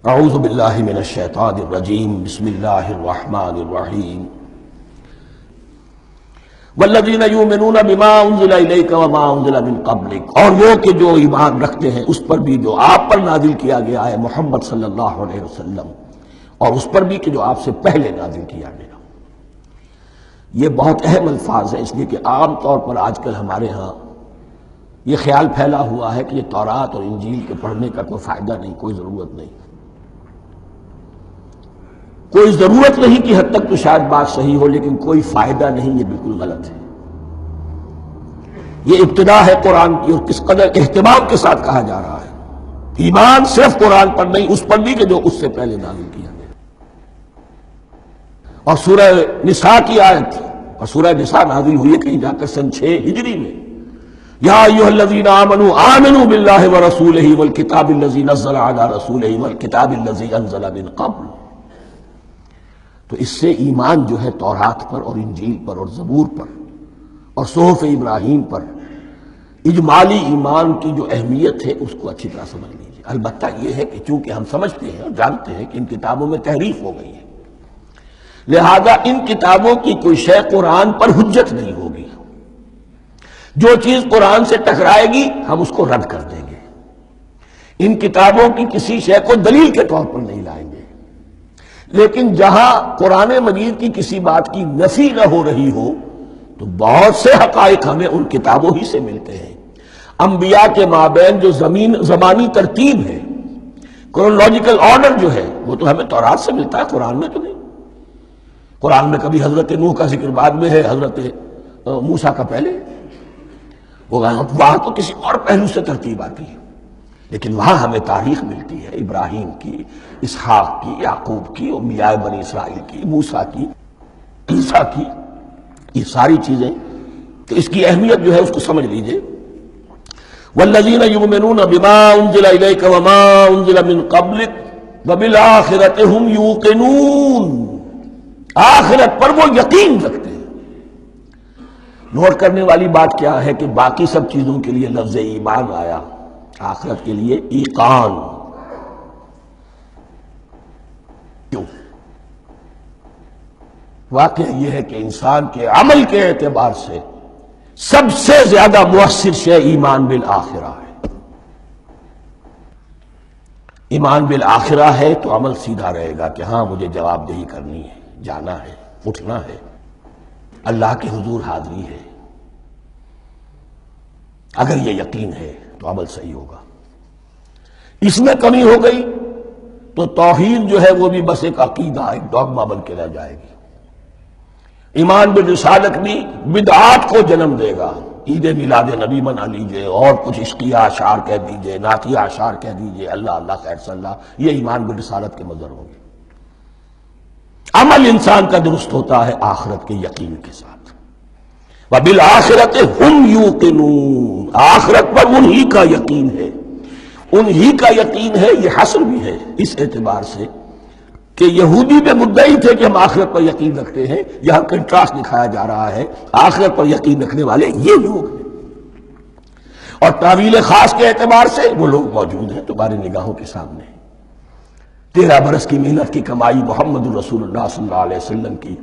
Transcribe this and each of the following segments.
اعوذ باللہ من الشیطان الرجیم بسم اللہ الرحمن الرحیم والذین یؤمنون بما انزل الیک وما انزل من قبلک، اور وہ کہ جو ایمان رکھتے ہیں اس پر بھی جو آپ پر نازل کیا گیا ہے محمد صلی اللہ علیہ وسلم، اور اس پر بھی کہ جو آپ سے پہلے نازل کیا گیا۔ یہ بہت اہم الفاظ ہیں، اس لیے کہ عام طور پر آج کل ہمارے ہاں یہ خیال پھیلا ہوا ہے کہ یہ تورات اور انجیل کے پڑھنے کا کوئی فائدہ نہیں، کوئی ضرورت نہیں، کوئی ضرورت نہیں کی حد تک تو شاید بات صحیح ہو، لیکن کوئی فائدہ نہیں، یہ بالکل غلط ہے۔ یہ ابتدا ہے قرآن کی، اور کس قدر اہتمام کے ساتھ کہا جا رہا ہے۔ ایمان صرف قرآن پر نہیں، اس پر بھی کہ جو اس سے پہلے نازل کیا گیا۔ اور سورہ نساء کی آیت، اور سورہ نساء نازل ہوئی ہے کہیں جا کر سن 6 ہجری میں، یا ایھا الذین آمنوا آمنوا باللہ ورسولہ والکتاب الذی نزل علی رسولہ والکتاب الذی انزل من قبل۔ تو اس سے ایمان جو ہے تورات پر اور انجیل پر اور زبور پر اور صحف ابراہیم پر، اجمالی ایمان کی جو اہمیت ہے اس کو اچھی طرح سمجھ لیجیے۔ البتہ یہ ہے کہ چونکہ ہم سمجھتے ہیں اور جانتے ہیں کہ ان کتابوں میں تحریف ہو گئی ہے، لہذا ان کتابوں کی کوئی شے قرآن پر حجت نہیں ہوگی۔ جو چیز قرآن سے ٹکرائے گی ہم اس کو رد کر دیں گے، ان کتابوں کی کسی شے کو دلیل کے طور پر نہیں لائیں گے۔ لیکن جہاں قرآن مجید کی کسی بات کی نفی نہ ہو رہی ہو تو بہت سے حقائق ہمیں ان کتابوں ہی سے ملتے ہیں۔ انبیاء کے مابین جو زمانی ترتیب ہے، کرونالوجیکل آرڈر جو ہے، وہ تو ہمیں تورات سے ملتا ہے، قرآن میں تو نہیں۔ قرآن میں کبھی حضرت نوح کا ذکر بعد میں ہے، حضرت موسیٰ کا پہلے، وہاں تو کسی اور پہلو سے ترتیب آتی ہے، لیکن وہاں ہمیں تاریخ ملتی ہے ابراہیم کی، اسحاق کی، یعقوب کی، انبیاء بنی اسرائیل کی، موسیٰ کی، عیسیٰ کی، یہ ساری چیزیں۔ تو اس کی اہمیت جو ہے اس کو سمجھ لیجئے۔ والذین یؤمنون بما انزل الیک وما انزل من قبلک وبالآخرۃ ھم یوقنون، آخرت پر وہ یقین رکھتے ہیں۔ نوٹ کرنے والی بات کیا ہے کہ باقی سب چیزوں کے لیے لفظ ایمان آیا، آخرت کے لیے ایقان کیوں؟ واقعہ یہ ہے کہ انسان کے عمل کے اعتبار سے سب سے زیادہ مؤثر شے ایمان بالآخرہ ہے۔ ایمان بالآخرہ ہے تو عمل سیدھا رہے گا کہ ہاں مجھے جواب دہی کرنی ہے، جانا ہے، اٹھنا ہے، اللہ کے حضور حاضری ہے۔ اگر یہ یقین ہے تو عمل صحیح ہوگا۔ اس میں کمی ہو گئی تو توحید جو ہے وہ بھی بس ایک عقیدہ، ایک ڈوگما بن کے رہ جائے گی۔ ایمان بالرسالت بھی بدعات کو جنم دے گا۔ عید میلاد نبی منا لیجئے، اور کچھ عشقیہ اشعار کہہ دیجئے، نعتیہ اشعار کہہ دیجئے، اللہ اللہ خیر صلی اللہ، یہ ایمان بالرسالت کے مظہر ہوں گے۔ عمل انسان کا درست ہوتا ہے آخرت کے یقین کے ساتھ۔ وَبِالْآخِرَةِ هُمْ يُوقِنُونَ، آخرت پر انہی کا یقین ہے، انہی کا یقین ہے۔ یہ حصر بھی ہے اس اعتبار سے کہ یہودی میں مدعی تھے کہ ہم آخرت پر یقین رکھتے ہیں، یہاں کنٹراسٹ دکھایا جا رہا ہے، آخرت پر یقین رکھنے والے یہ لوگ ہیں۔ اور تعویل خاص کے اعتبار سے وہ لوگ موجود ہیں تمہاری نگاہوں کے سامنے۔ 13 برس کی محنت کی کمائی محمد رسول اللہ صلی اللہ علیہ وسلم کی،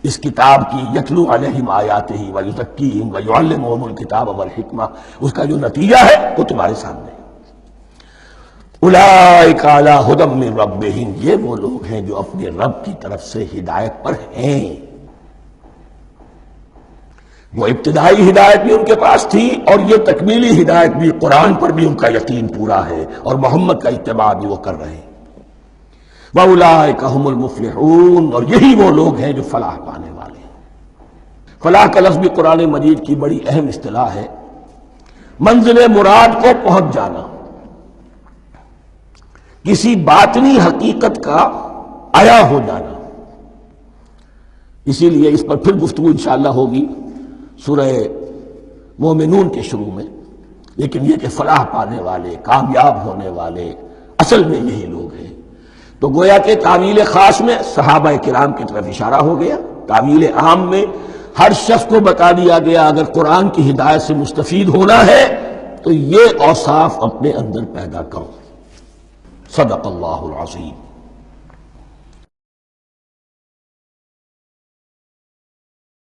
اس کتاب کی، یتلو علیہم آیاتہ ویزکیہم ویعلمہم الکتاب والحکمہ، اس کا جو نتیجہ ہے وہ تمہارے سامنے ہے۔ اولئک علی ھدی من ربہم، یہ وہ لوگ ہیں جو اپنے رب کی طرف سے ہدایت پر ہیں۔ وہ ابتدائی ہدایت بھی ان کے پاس تھی، اور یہ تکمیلی ہدایت بھی، قرآن پر بھی ان کا یقین پورا ہے، اور محمد کا اتباع بھی وہ کر رہے ہیں۔ وَأُولَٰئِكَ هُمُ الْمُفْلِحُونَ، اور یہی وہ لوگ ہیں جو فلاح پانے والے ہیں۔ فلاح کا لفظ بھی قرآن مجید کی بڑی اہم اصطلاح ہے، منزل مراد کو پہنچ جانا، کسی باطنی حقیقت کا عیا ہو جانا۔ اسی لیے اس پر پھر گفتگو انشاءاللہ ہوگی سورہ مومنون کے شروع میں، لیکن یہ کہ فلاح پانے والے، کامیاب ہونے والے اصل میں یہی لوگ ہیں۔ تو گویا کہ تعویل خاص میں صحابہ کرام کی طرف اشارہ ہو گیا، تعویل عام میں ہر شخص کو بتا دیا گیا اگر قرآن کی ہدایت سے مستفید ہونا ہے تو یہ اوصاف اپنے اندر پیدا کرو۔ صدق اللہ العظیم.